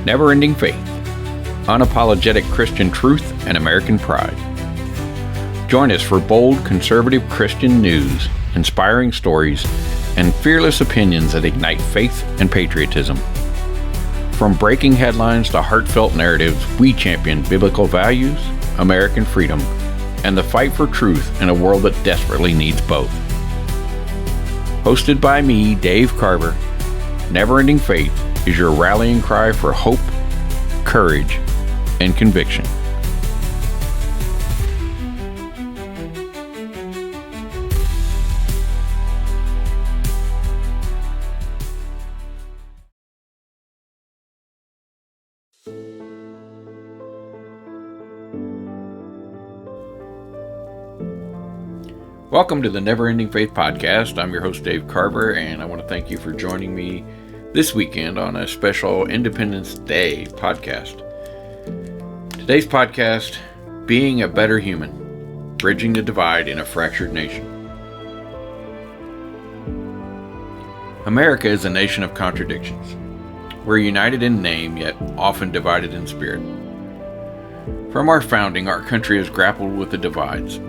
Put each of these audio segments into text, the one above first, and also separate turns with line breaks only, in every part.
never-ending faith, unapologetic Christian truth, and American pride. Join us for bold, conservative Christian news, inspiring stories, and fearless opinions that ignite faith and patriotism. From breaking headlines to heartfelt narratives, we champion biblical values, American freedom, and the fight for truth in a world that desperately needs both. Hosted by me, Dave Carver, Never-Ending Faith is your rallying cry for hope, courage, and conviction. Welcome to the Never-Ending Faith Podcast. I'm your host, Dave Carver, and I want to thank you for joining me this weekend on a special Independence Day podcast. Today's podcast, Being a Better Human, Bridging the Divide in a Fractured Nation. America is a nation of contradictions. We're united in name, yet often divided in spirit. From our founding, our country has grappled with the divides.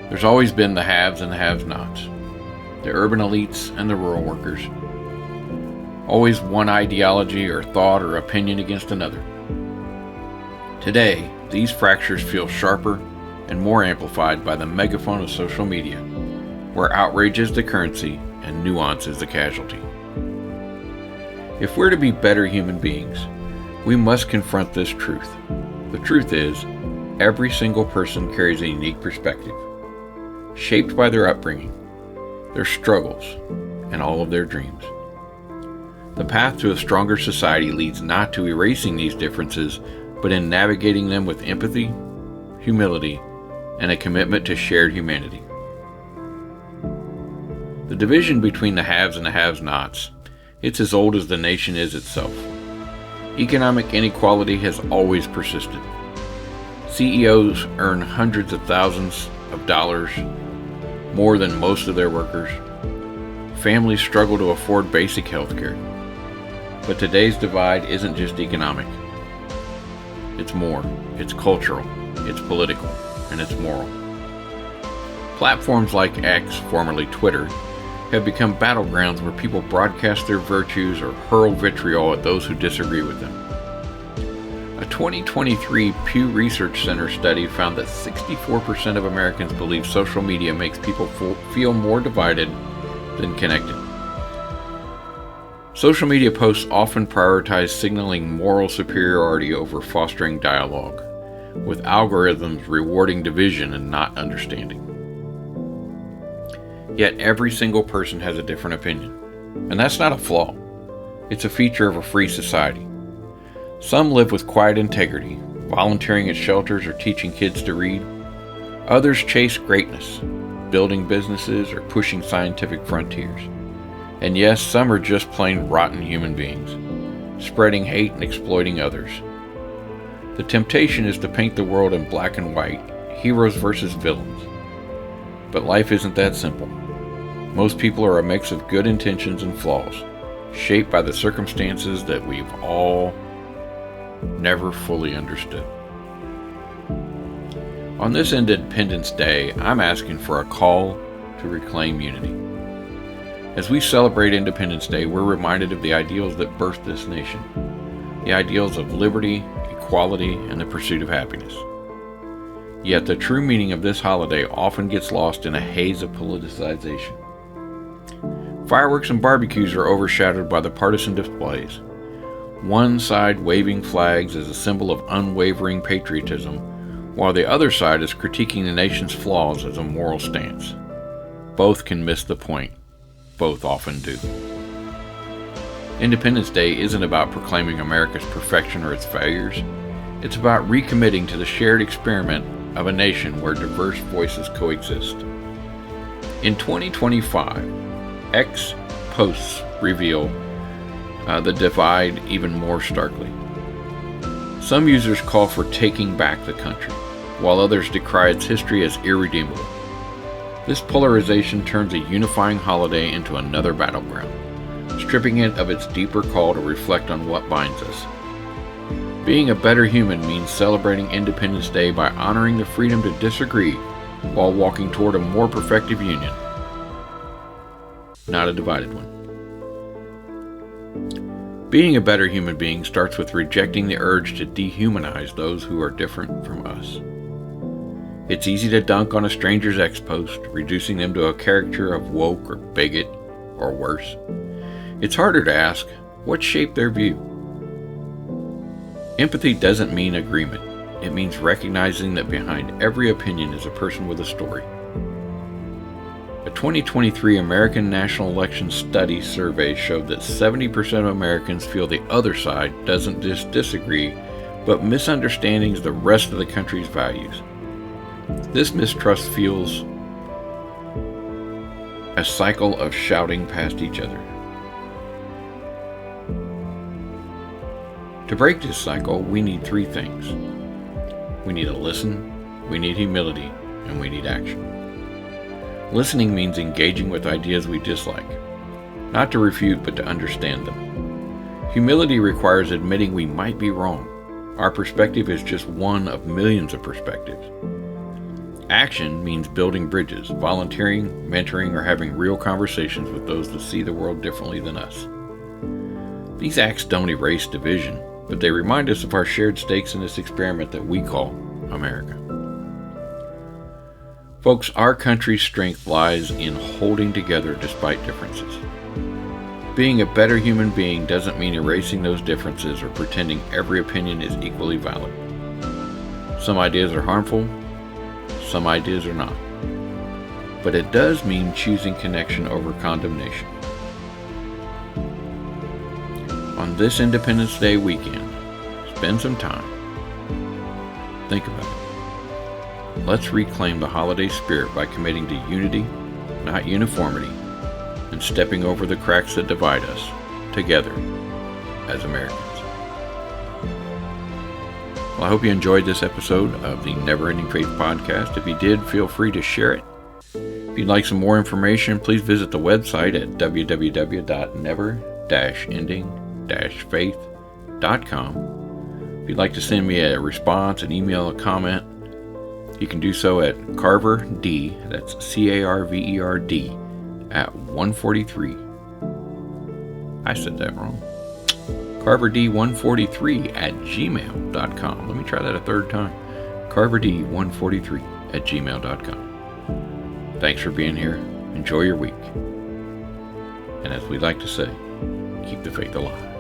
There's always been the haves and the have-nots, the urban elites and the rural workers. Always one ideology or thought or opinion against another. Today, these fractures feel sharper and more amplified by the megaphone of social media, where outrage is the currency and nuance is the casualty. If we're to be better human beings, we must confront this truth. The truth is, every single person carries a unique perspective, shaped by their upbringing, their struggles, and all of their dreams. The path to a stronger society leads not to erasing these differences, but in navigating them with empathy, humility, and a commitment to shared humanity. The division between the haves and the have-nots, it's as old as the nation is itself. Economic inequality has always persisted. CEOs earn hundreds of thousands of dollars more than most of their workers. Families struggle to afford basic health care. But today's divide isn't just economic. It's more. It's cultural, it's political, and it's moral. Platforms like X, formerly Twitter, have become battlegrounds where people broadcast their virtues or hurl vitriol at those who disagree with them. A 2023 Pew Research Center study found that 64% of Americans believe social media makes people feel more divided than connected. Social media posts often prioritize signaling moral superiority over fostering dialogue, with algorithms rewarding division and not understanding. Yet every single person has a different opinion, and that's not a flaw. It's a feature of a free society. Some live with quiet integrity, volunteering at shelters or teaching kids to read. Others chase greatness, building businesses or pushing scientific frontiers. And yes, some are just plain rotten human beings, spreading hate and exploiting others. The temptation is to paint the world in black and white, heroes versus villains. But life isn't that simple. Most people are a mix of good intentions and flaws, shaped by the circumstances that we've all never fully understood. On this Independence Day, I'm asking for a call to reclaim unity. As we celebrate Independence Day, we're reminded of the ideals that birthed this nation, the ideals of liberty, equality, and the pursuit of happiness. Yet the true meaning of this holiday often gets lost in a haze of politicization. Fireworks and barbecues are overshadowed by the partisan displays. One side waving flags as a symbol of unwavering patriotism, while the other side is critiquing the nation's flaws as a moral stance. Both can miss the point. Both often do. Independence Day isn't about proclaiming America's perfection or its failures. It's about recommitting to the shared experiment of a nation where diverse voices coexist. In 2025, X posts reveal the divide even more starkly. Some users call for taking back the country, while others decry its history as irredeemable. This polarization turns a unifying holiday into another battleground, stripping it of its deeper call to reflect on what binds us, Being a better human means celebrating Independence Day by honoring the freedom to disagree while walking toward a more perfective union, not a divided one. Being a better human being starts with rejecting the urge to dehumanize those who are different from us. It's easy to dunk on a stranger's ex-post, reducing them to a caricature of woke or bigot or worse. It's harder to ask, what shaped their view? Empathy doesn't mean agreement. It means recognizing that behind every opinion is a person with a story. A 2023 American National Election Study survey showed that 70% of Americans feel the other side doesn't just disagree, but misunderstands the rest of the country's values. This mistrust fuels a cycle of shouting past each other. To break this cycle, we need three things. We need to listen, we need humility, and we need action. Listening means engaging with ideas we dislike, not to refute but to understand them. Humility requires admitting we might be wrong. Our perspective is just one of millions of perspectives. Action means building bridges, volunteering, mentoring, or having real conversations with those that see the world differently than us. These acts don't erase division, but they remind us of our shared stakes in this experiment that we call America. Folks, our country's strength lies in holding together despite differences. Being a better human being doesn't mean erasing those differences or pretending every opinion is equally valid. Some ideas are harmful, some ideas are not. But it does mean choosing connection over condemnation. On this Independence Day weekend, spend some time. Think about it. Let's reclaim the holiday spirit by committing to unity, not uniformity, and stepping over the cracks that divide us together as Americans. Well, I hope you enjoyed this episode of the Never Ending Faith podcast. If you did, feel free to share it. If you'd like some more information, please visit the website at www.never-ending-faith.com. If you'd like to send me a response, an email, a comment, you can do so at carverd, that's CARVERD, at 143. I said that wrong. carverd143 at gmail.com. Let me try that a third time. carverd143 at gmail.com. Thanks for being here. Enjoy your week. And as we like to say, keep the faith alive.